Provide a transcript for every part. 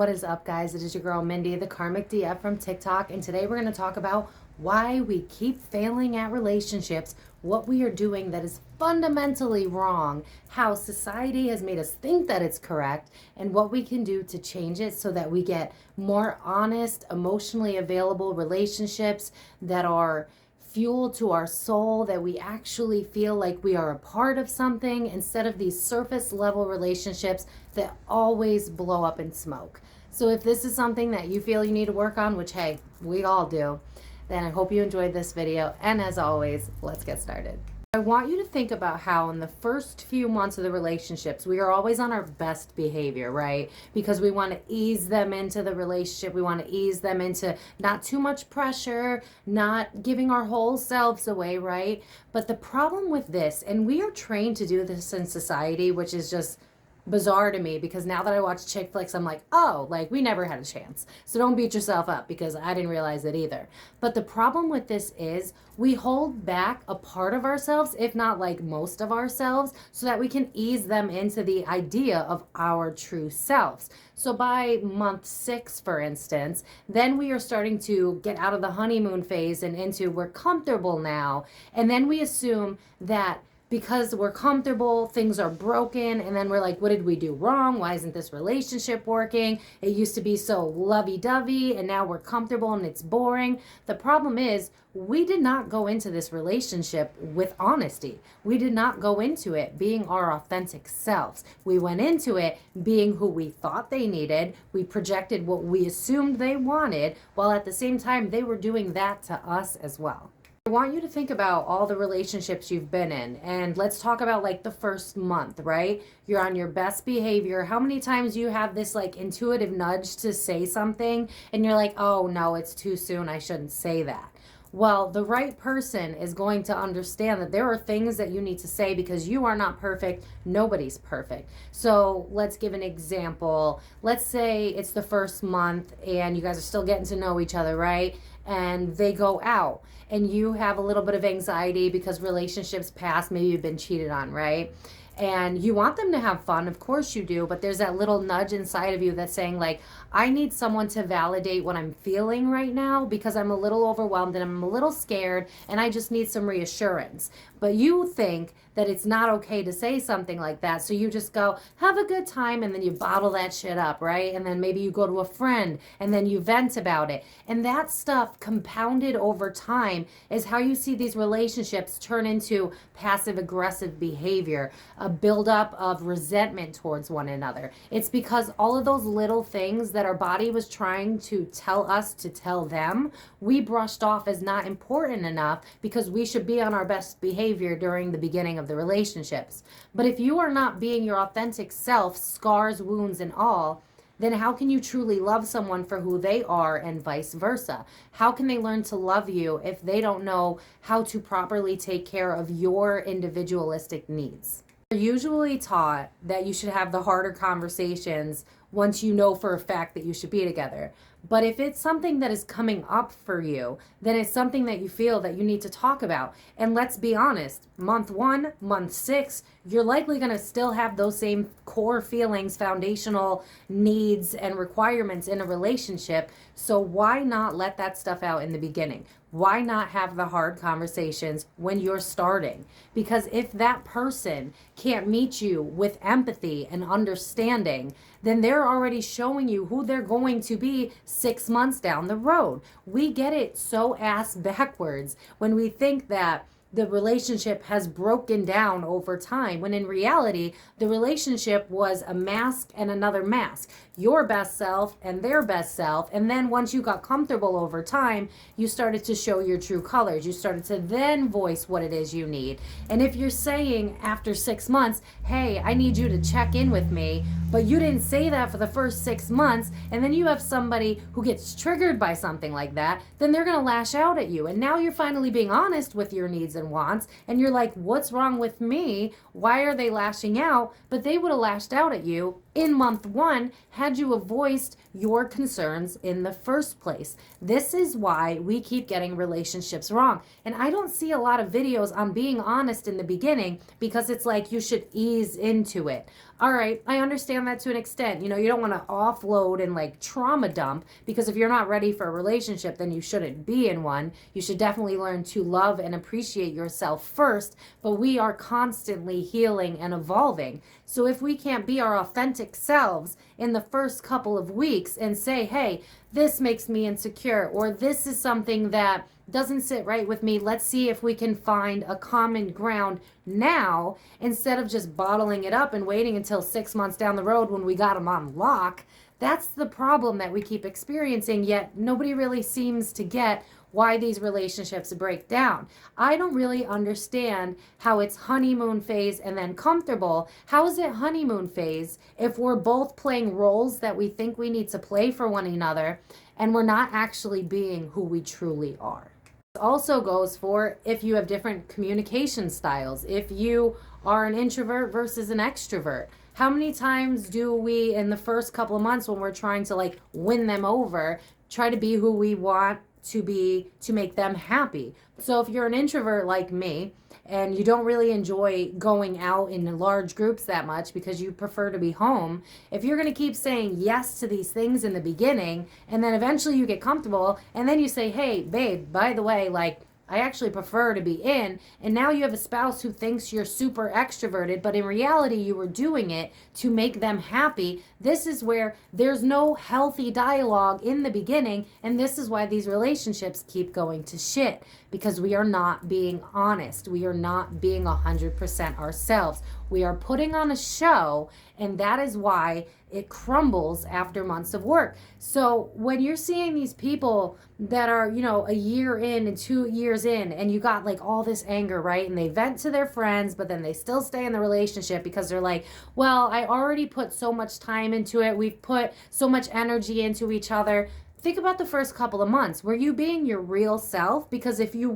What is up, guys? It is your girl Mindy, the Karmic DF from TikTok, and today we're going to talk about why we keep failing at relationships, what we are doing that is fundamentally wrong, how society has made us think that it's correct, and what we can do to change it so that we get more honest, emotionally available relationships that are fuel to our soul, that we actually feel like we are a part of something instead of these surface level relationships that always blow up in smoke. So if this is something that you feel you need to work on, which hey, we all do, then I hope you enjoyed this video, and as always, let's get started. I want you to think about how in the first few months of the relationships, we are always on our best behavior, right? Because we want to ease them into the relationship. We want to ease them into not too much pressure, not giving our whole selves away, right? But the problem with this, and we are trained to do this in society, which is just bizarre to me, because now that I watch chick flicks, I'm like, oh, like we never had a chance. So don't beat yourself up, because I didn't realize it either. But the problem with this is we hold back a part of ourselves, if not like most of ourselves, so that we can ease them into the idea of our true selves. So by month 6, for instance, then we are starting to get out of the honeymoon phase and into we're comfortable now. And then we assume that because we're comfortable, things are broken, and then we're like, what did we do wrong? Why isn't this relationship working? It used to be so lovey-dovey, and now we're comfortable and it's boring. The problem is, we did not go into this relationship with honesty. We did not go into it being our authentic selves. We went into it being who we thought they needed. We projected what we assumed they wanted, while at the same time, they were doing that to us as well. I want you to think about all the relationships you've been in, and let's talk about like the first month, right? You're on your best behavior. How many times you have this like intuitive nudge to say something and you're like, oh no, it's too soon, I shouldn't say that. Well, the right person is going to understand that there are things that you need to say because you are not perfect. Nobody's perfect. So let's give an example. Let's say it's the first month and you guys are still getting to know each other, right? And they go out and you have a little bit of anxiety because relationships past, maybe you've been cheated on, right? And you want them to have fun, of course you do, but there's that little nudge inside of you that's saying like, I need someone to validate what I'm feeling right now because I'm a little overwhelmed and I'm a little scared and I just need some reassurance. But you think that it's not okay to say something like that, so you just go, have a good time, and then you bottle that shit up, right? And then maybe you go to a friend and then you vent about it. And that stuff compounded over time is how you see these relationships turn into passive aggressive behavior, a buildup of resentment towards one another. It's because all of those little things that our body was trying to tell us to tell them, we brushed off as not important enough because we should be on our best behavior during the beginning of the relationships. But if you are not being your authentic self, scars, wounds, and all, then how can you truly love someone for who they are and vice versa? How can they learn to love you if they don't know how to properly take care of your individualistic needs? You're usually taught that you should have the harder conversations once you know for a fact that you should be together. But if it's something that is coming up for you, then it's something that you feel that you need to talk about. And let's be honest, month 1, month 6, you're likely going to still have those same core feelings, foundational needs and requirements in a relationship. So why not let that stuff out in the beginning? Why not have the hard conversations when you're starting? Because if that person can't meet you with empathy and understanding, then they're already showing you who they're going to be 6 months down the road. We get it so ass backwards when we think that the relationship has broken down over time, when in reality, the relationship was a mask and another mask. Your best self and their best self. And then once you got comfortable over time, you started to show your true colors. You started to then voice what it is you need. And if you're saying after 6 months, hey, I need you to check in with me, but you didn't say that for the first 6 months, and then you have somebody who gets triggered by something like that, then they're going to lash out at you. And now you're finally being honest with your needs and wants, and you're like, what's wrong with me? Why are they lashing out? But they would have lashed out at you in month 1 had you have voiced your concerns in the first place. This is why we keep getting relationships wrong. And I don't see a lot of videos on being honest in the beginning because it's like you should ease into it. All right, I understand that to an extent. You don't want to offload and like trauma dump, because if you're not ready for a relationship, then you shouldn't be in one. You should definitely learn to love and appreciate yourself first, but we are constantly healing and evolving. So if we can't be our authentic selves in the first couple of weeks and say, hey, this makes me insecure, or this is something that doesn't sit right with me, let's see if we can find a common ground now, instead of just bottling it up and waiting until 6 months down the road when we got them on lock. That's the problem that we keep experiencing, yet nobody really seems to get why these relationships break down. I don't really understand how it's honeymoon phase and then comfortable. How is it honeymoon phase if we're both playing roles that we think we need to play for one another and we're not actually being who we truly are? It also goes for if you have different communication styles. If you are an introvert versus an extrovert, how many times do we in the first couple of months when we're trying to like win them over, try to be who we want to be to make them happy? So if you're an introvert like me and you don't really enjoy going out in large groups that much because you prefer to be home, if you're going to keep saying yes to these things in the beginning and then eventually you get comfortable and then you say, hey babe, by the way, like I actually prefer to be in, and now you have a spouse who thinks you're super extroverted, but in reality you were doing it to make them happy. This is where there's no healthy dialogue in the beginning, and this is why these relationships keep going to shit, because we are not being honest. We are not being 100% ourselves. We are putting on a show, and that is why it crumbles after months of work. So when you're seeing these people that are, a year in and 2 years in, and you got like all this anger, right? And they vent to their friends, but then they still stay in the relationship because they're like, well, I already put so much time into it. We've put so much energy into each other. Think about the first couple of months. Were you being your real self? Because if you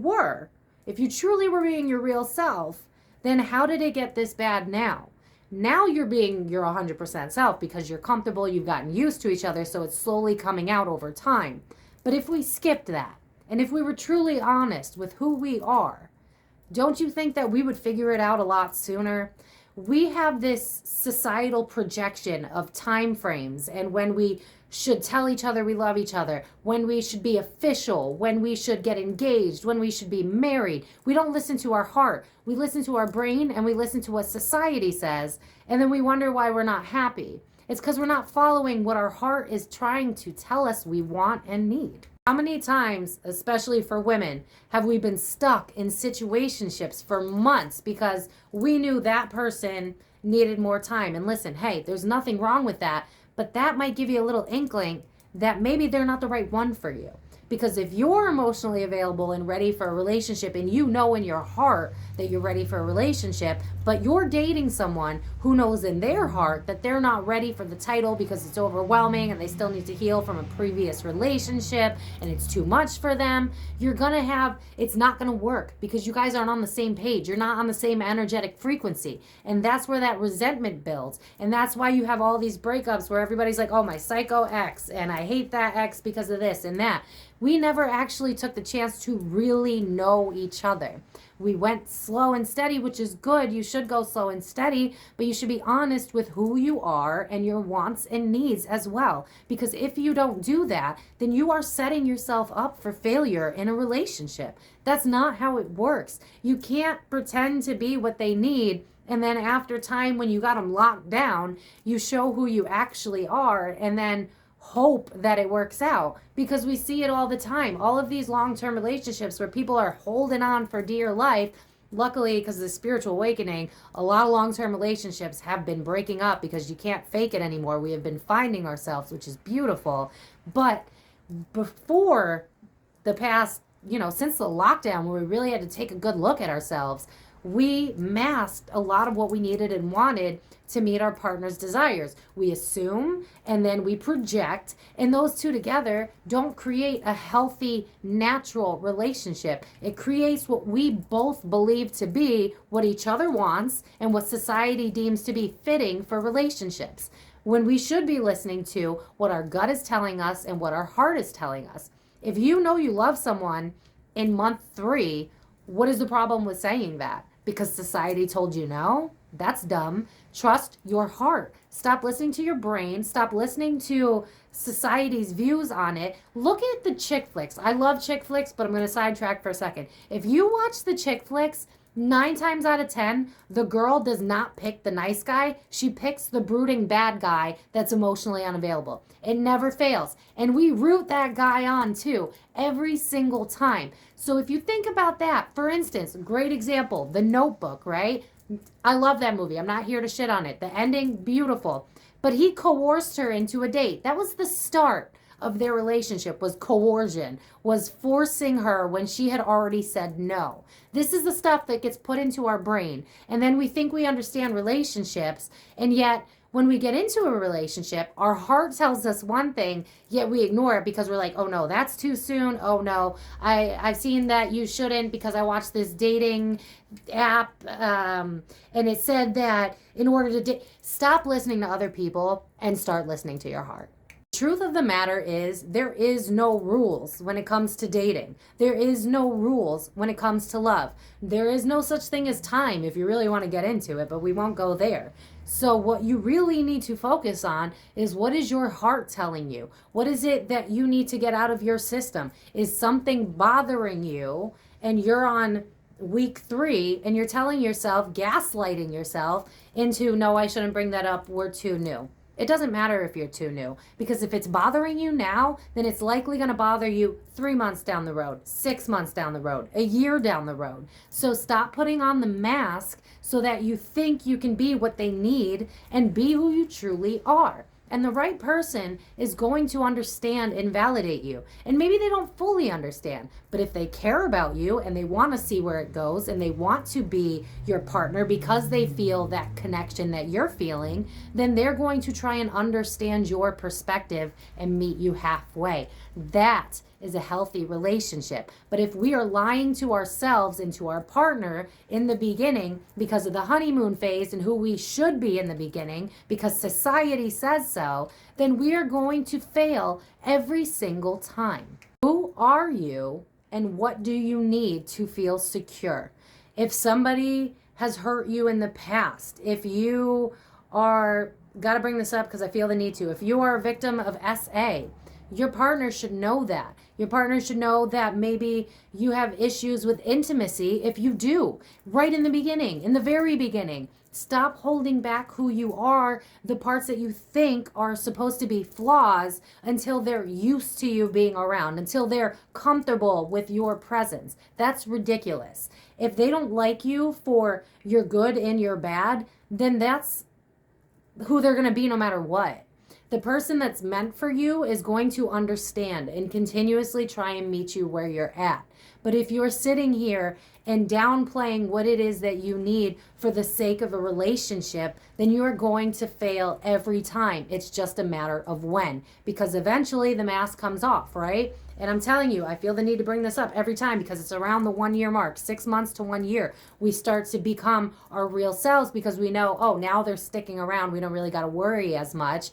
truly were being your real self, then how did it get this bad now? Now you're being your 100% self because you're comfortable, you've gotten used to each other, so it's slowly coming out over time. But if we skipped that, and if we were truly honest with who we are, don't you think that we would figure it out a lot sooner? We have this societal projection of time frames and when we should tell each other we love each other, when we should be official, when we should get engaged, when we should be married. We don't listen to our heart. We listen to our brain and we listen to what society says, and then we wonder why we're not happy. It's because we're not following what our heart is trying to tell us we want and need. How many times, especially for women, have we been stuck in situationships for months because we knew that person needed more time? And listen, hey, there's nothing wrong with that, but that might give you a little inkling that maybe they're not the right one for you. Because if you're emotionally available and ready for a relationship, and you know in your heart that you're ready for a relationship, but you're dating someone who knows in their heart that they're not ready for the title because it's overwhelming and they still need to heal from a previous relationship and it's too much for them, it's not gonna work because you guys aren't on the same page. You're not on the same energetic frequency. And that's where that resentment builds. And that's why you have all these breakups where everybody's like, oh, my psycho ex, and I hate that ex because of this and that. We never actually took the chance to really know each other. We went slow and steady, which is good. You should go slow and steady, but you should be honest with who you are and your wants and needs as well. Because if you don't do that, then you are setting yourself up for failure in a relationship. That's not how it works. You can't pretend to be what they need, and then after time when you got them locked down, you show who you actually are and then hope that it works out, because we see it all the time. All of these long-term relationships where people are holding on for dear life. Luckily, because of the spiritual awakening, a lot of long-term relationships have been breaking up because you can't fake it anymore. We have been finding ourselves, which is beautiful. But before the past, since the lockdown, where we really had to take a good look at ourselves, we masked a lot of what we needed and wanted to meet our partner's desires. We assume and then we project, and those two together don't create a healthy, natural relationship. It creates what we both believe to be what each other wants and what society deems to be fitting for relationships. when we should be listening to what our gut is telling us and what our heart is telling us. If you know you love someone in month 3, what is the problem with saying that? Because society told you no? That's dumb. Trust your heart. Stop listening to your brain. Stop listening to society's views on it. Look at the chick flicks. I love chick flicks, but I'm going to sidetrack for a second. If you watch the chick flicks, 9 times out of 10, the girl does not pick the nice guy. She picks the brooding bad guy that's emotionally unavailable. It never fails. And we root that guy on too, every single time. So if you think about that, for instance, great example, The Notebook, right? I love that movie. I'm not here to shit on it. The ending, beautiful. But he coerced her into a date. That was the start of their relationship, was coercion, was forcing her when she had already said no. This is the stuff that gets put into our brain. And then we think we understand relationships, and yet when we get into a relationship, our heart tells us one thing, yet we ignore it because we're like, oh no, that's too soon. Oh no, I've seen that you shouldn't because I watched this dating app and it said that in order to date. Stop listening to other people and start listening to your heart. Truth of the matter is, there is no rules when it comes to dating. There is no rules when it comes to love. There is no such thing as time if you really want to get into it, but we won't go there. So what you really need to focus on is, what is your heart telling you? What is it that you need to get out of your system? Is something bothering you and you're on week 3 and you're telling yourself, gaslighting yourself into, no, I shouldn't bring that up, we're too new. It doesn't matter if you're too new, because if it's bothering you now, then it's likely going to bother you 3 months down the road, 6 months down the road, a year down the road. So stop putting on the mask so that you think you can be what they need and be who you truly are. And the right person is going to understand and validate you. And maybe they don't fully understand, but if they care about you and they want to see where it goes and they want to be your partner because they feel that connection that you're feeling, then they're going to try and understand your perspective and meet you halfway. That is a healthy relationship. But if we are lying to ourselves and to our partner in the beginning because of the honeymoon phase and who we should be in the beginning because society says so, then we are going to fail every single time. Who are you and what do you need to feel secure? If somebody has hurt you in the past, if you are, gotta bring this up because I feel the need to, if you are a victim of SA, your partner should know that. Your partner should know that maybe you have issues with intimacy. If you do, right in the beginning, in the very beginning, stop holding back who you are, the parts that you think are supposed to be flaws, until they're used to you being around, until they're comfortable with your presence. That's ridiculous. If they don't like you for your good and your bad, then that's who they're going to be no matter what. The person that's meant for you is going to understand and continuously try and meet you where you're at. But if you're sitting here and downplaying what it is that you need for the sake of a relationship, then you are going to fail every time. It's just a matter of when, because eventually the mask comes off, right? And I'm telling you, I feel the need to bring this up every time because it's around the 1 year mark, 6 months to 1 year. We start to become our real selves because we know, oh, now they're sticking around. We don't really got to worry as much.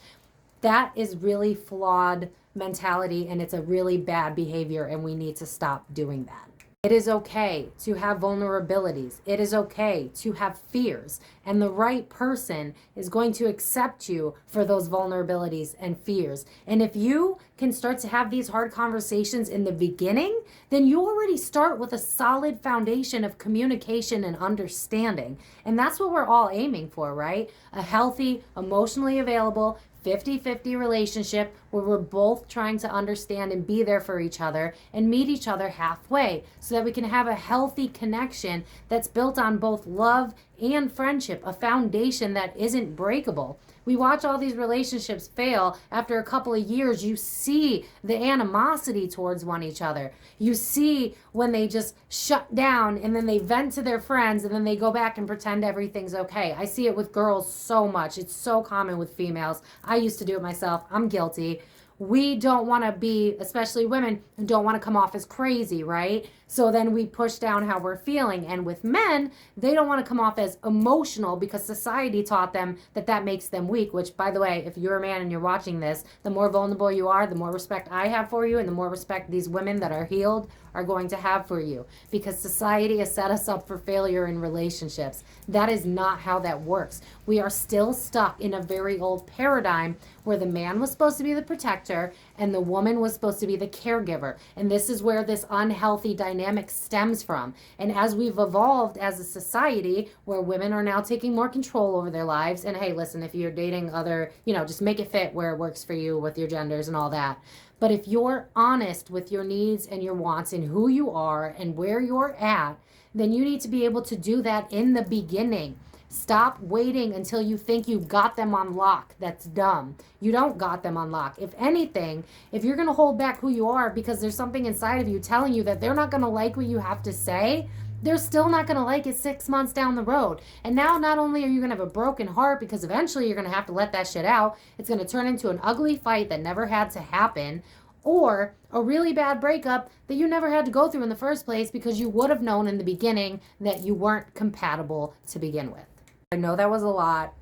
That is really flawed mentality, and it's a really bad behavior, and we need to stop doing that. It is okay to have vulnerabilities. It is okay to have fears, and the right person is going to accept you for those vulnerabilities and fears. And if you can start to have these hard conversations in the beginning, then you already start with a solid foundation of communication and understanding. And that's what we're all aiming for, right? A healthy, emotionally available, 50-50 relationship where we're both trying to understand and be there for each other and meet each other halfway so that we can have a healthy connection that's built on both love and friendship, a foundation that isn't breakable. We watch all these relationships fail. After a couple of years, you see the animosity towards one each other. You see when they just shut down and then they vent to their friends and then they go back and pretend everything's okay. I see it with girls so much. It's so common with females. I used to do it myself. I'm guilty. we don't want to be, especially women, don't want to come off as crazy, right? So then we push down how we're feeling. And with men, they don't want to come off as emotional because society taught them that that makes them weak, which, by the way, if you're a man and you're watching this, the more vulnerable you are, the more respect I have for you, and the more respect these women that are healed are going to have for you, because society has set us up for failure in relationships. That is not how that works. We are still stuck in a very old paradigm where the man was supposed to be the protector and the woman was supposed to be the caregiver. And this is where this unhealthy dynamic stems from. And as we've evolved as a society where women are now taking more control over their lives, and hey, listen, if you're dating other, just make it fit where it works for you with your genders and all that. But if you're honest with your needs and your wants and who you are and where you're at, then you need to be able to do that in the beginning. Stop waiting until you think you got them on lock. That's dumb. You don't got them on lock. If anything, if you're going to hold back who you are because there's something inside of you telling you that they're not going to like what you have to say, they're still not going to like it 6 months down the road. And now not only are you going to have a broken heart because eventually you're going to have to let that shit out, it's going to turn into an ugly fight that never had to happen, or a really bad breakup that you never had to go through in the first place because you would have known in the beginning that you weren't compatible to begin with. I know that was a lot.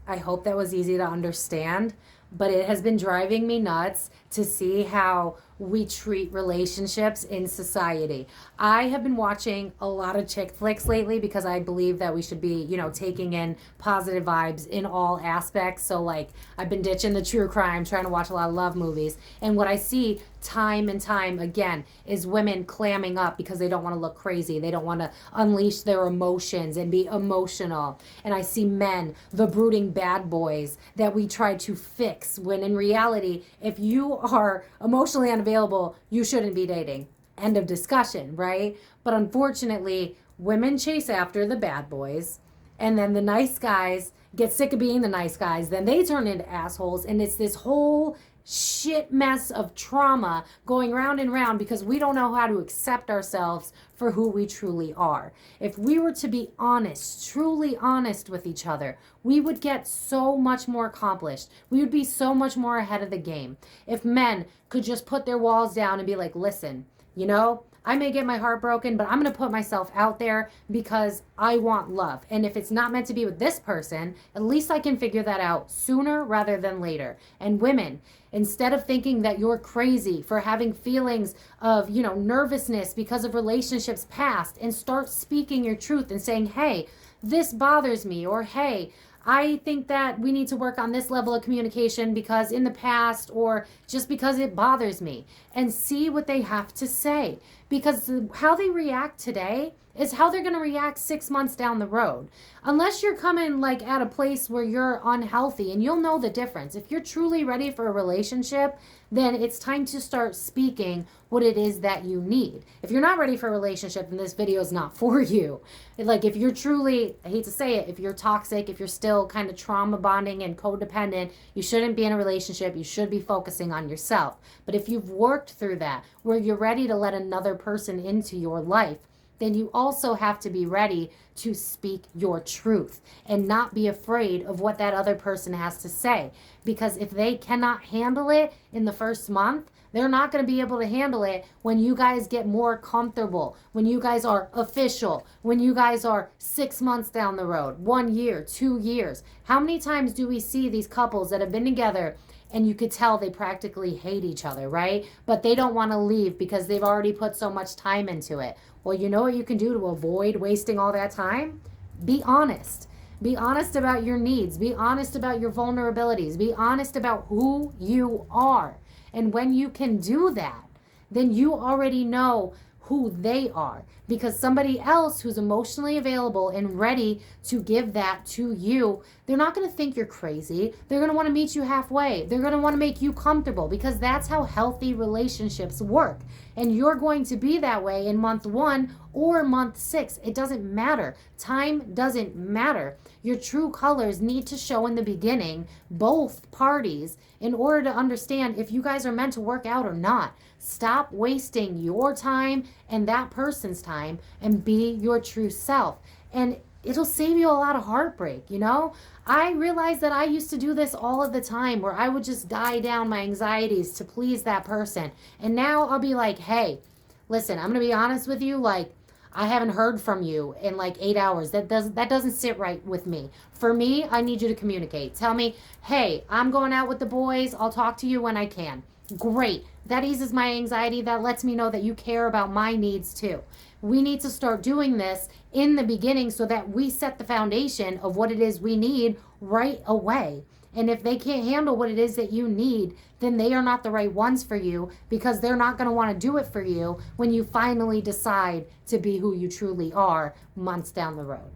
I hope that was easy to understand, but it has been driving me nuts to see how we treat relationships in society. I have been watching a lot of chick flicks lately because I believe that we should be, taking in positive vibes in all aspects. So like I've been ditching the true crime, trying to watch a lot of love movies. And what I see time and time again is women clamming up because they don't want to look crazy. They don't want to unleash their emotions and be emotional. And I see men, the brooding bad boys that we try to fix, when in reality, if you are emotionally unavailable, you shouldn't be dating. End of discussion, right? But unfortunately, women chase after the bad boys, and then the nice guys get sick of being the nice guys. Then they turn into assholes, and it's this whole shit mess of trauma going round and round because we don't know how to accept ourselves for who we truly are. If we were to be honest, truly honest with each other, we would get so much more accomplished. We would be so much more ahead of the game. If men could just put their walls down and be like, listen, I may get my heart broken, but I'm going to put myself out there because I want love. And if it's not meant to be with this person, at least I can figure that out sooner rather than later. And women, instead of thinking that you're crazy for having feelings of, nervousness because of relationships past, and start speaking your truth and saying, hey, this bothers me, or hey, I think that we need to work on this level of communication because in the past, or just because it bothers me, and see what they have to say. Because how they react today is how they're going to react 6 months down the road. Unless you're coming like at a place where you're unhealthy, and you'll know the difference. If you're truly ready for a relationship, then it's time to start speaking what it is that you need. If you're not ready for a relationship, then this video is not for you. Like if you're truly, I hate to say it, if you're toxic, if you're still kind of trauma bonding and codependent, you shouldn't be in a relationship. You should be focusing on yourself. But if you've worked through that, where you're ready to let another person into your life, then you also have to be ready to speak your truth and not be afraid of what that other person has to say. Because if they cannot handle it in the first month, they're not going to be able to handle it when you guys get more comfortable, when you guys are official, when you guys are 6 months down the road, 1 year, 2 years. How many times do we see these couples that have been together and you could tell they practically hate each other, right? But they don't want to leave because they've already put so much time into it. Well, you know what you can do to avoid wasting all that time? Be honest. Be honest about your needs. Be honest about your vulnerabilities. Be honest about who you are. And when you can do that, then you already know who they are. Because somebody else who's emotionally available and ready to give that to you, they're not going to think you're crazy. They're going to want to meet you halfway. They're going to want to make you comfortable, because that's how healthy relationships work. And you're going to be that way in month 1 or month 6. It doesn't matter. Time doesn't matter. Your true colors need to show in the beginning, both parties, in order to understand if you guys are meant to work out or not. Stop wasting your time and that person's time and be your true self. And it'll save you a lot of heartbreak, you know? I realized that I used to do this all of the time where I would just die down my anxieties to please that person. And now I'll be like, hey, listen, I'm going to be honest with you. Like, I haven't heard from you in like 8 hours. That doesn't sit right with me. For me, I need you to communicate. Tell me, hey, I'm going out with the boys. I'll talk to you when I can. Great. That eases my anxiety. That lets me know that you care about my needs too. We need to start doing this in the beginning so that we set the foundation of what it is we need right away. And if they can't handle what it is that you need, then they are not the right ones for you, because they're not going to want to do it for you when you finally decide to be who you truly are months down the road.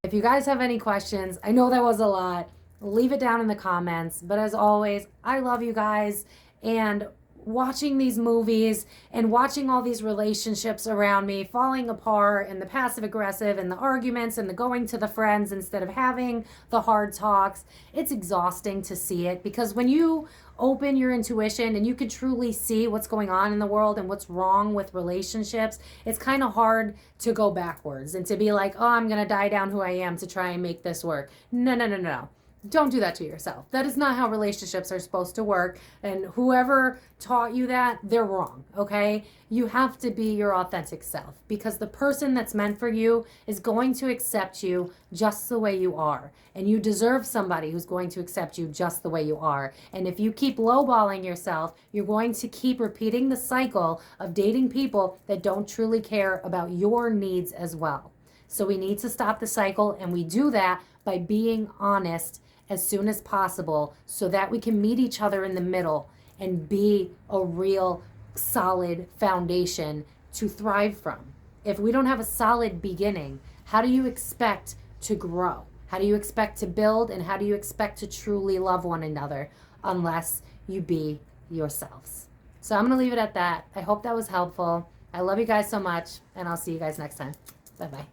If you guys have any questions, I know that was a lot, leave it down in the comments. But as always, I love you guys, and watching these movies and watching all these relationships around me falling apart, and the passive aggressive and the arguments and the going to the friends instead of having the hard talks, it's exhausting to see it. Because when you open your intuition and you can truly see what's going on in the world and what's wrong with relationships, it's kind of hard to go backwards and to be like, oh, I'm gonna die down who I am to try and make this work. No. Don't do that to yourself. That is not how relationships are supposed to work. And whoever taught you that, they're wrong, okay? You have to be your authentic self, because the person that's meant for you is going to accept you just the way you are. And you deserve somebody who's going to accept you just the way you are. And if you keep lowballing yourself, you're going to keep repeating the cycle of dating people that don't truly care about your needs as well. So we need to stop the cycle, and we do that by being honest as soon as possible, so that we can meet each other in the middle and be a real solid foundation to thrive from. If we don't have a solid beginning, how do you expect to grow? How do you expect to build? And how do you expect to truly love one another unless you be yourselves? So I'm going to leave it at that. I hope that was helpful. I love you guys so much, and I'll see you guys next time. Bye-bye.